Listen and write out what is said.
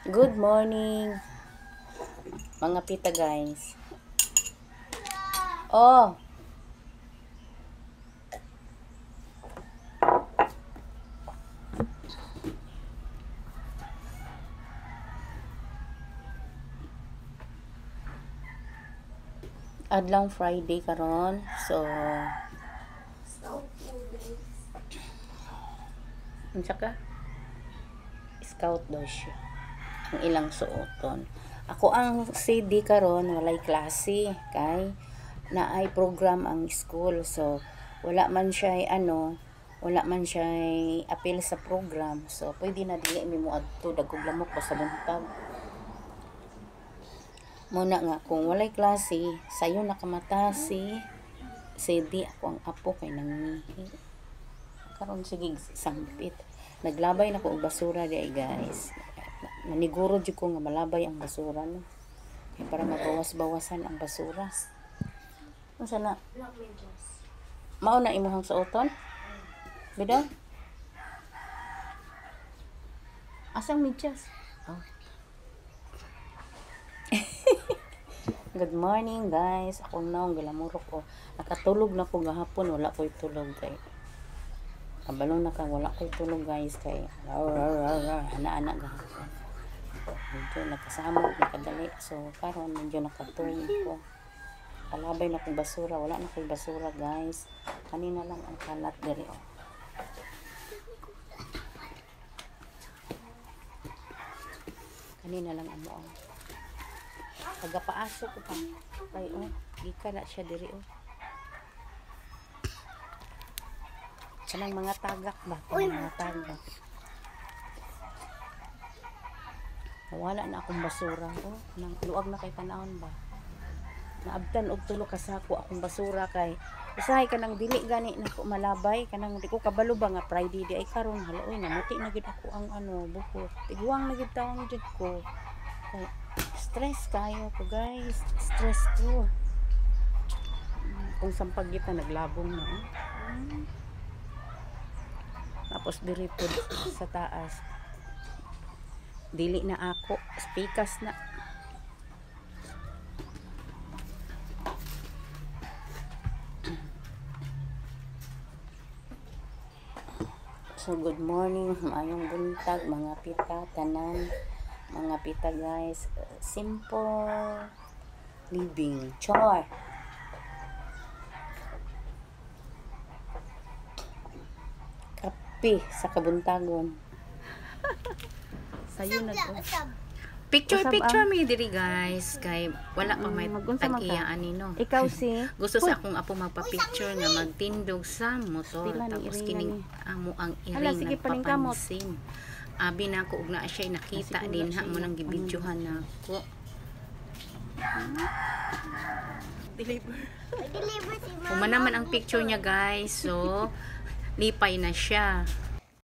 Good morning, mga pita guys. Oh, adlang Friday karon. So, unsa ka? Scout daw siya. Ang ilang suoton. Ako ang CD karon walay klase kay naay program ang school. So, wala man siya wala man siya appeal sa program. So, pwede na dili mi mo adto dagog lamok ba sa buntag. Muna nga kung walay klase, sayo nakamata si CD ako ang apo kay nangihi. Karon sige sangpit. Naglabay na ko og basura di ay guys. Naniguro jud ko nga malabay ang basura no. Kaya para mabawas-bawasan ang basura. Unsa na? Mao na imuhang suoton? Bidaw? Asang medyas? Oh. Good morning guys. Akong naong gilamurok ko. Nakatulog na ko gahapon, wala ko'y tulog kay. Kabalong na ka, wala ko'y tulog guys kay. Ana-ana gahapon. Medyo nakasamot, nakadali. So karon medyo nakatulog ko. Kalabay na kong basura, wala na ko'y basura guys. Kanina lang ang kalat diri oh. Kanina lang ang mo. Pagpaasok ko pa. Kay oh, gika na siya diri oh. Kanang mga tagak ba? Kanang mga tagak. Wala na akong basura oh. Nang luag na kay tanawon ba? Naabtan og tulo ka sako akong basura kay usahay kanang dili gani na ko malabay kanang di ko kabalo ba nga Friday di ay karon haloy namuti na gid ako ang buhok. Tiguang na gid taon jud ko. Kay stress kayo ko guys, stress ko. Kung sampag kita naglabong na tapos diri po sa taas dili na ako spikas na. So good morning, maayong buntag mga pita tanan. Mga pita guys, simple living. Char. Kape sa kabuntagon. Sayo na to. Picture mi diri guys kay wala pa may tag-iyaan nino. Ikaw si gusto sa akong apo magpa-picture nga magtindog sa motor tapos kining amo ang iring nagpapansin. Abi na ako og naa siya nakita din ha mo nang gibidyohan nako. Deliver si mama. Naman ang picture niya guys. So lipay na siya.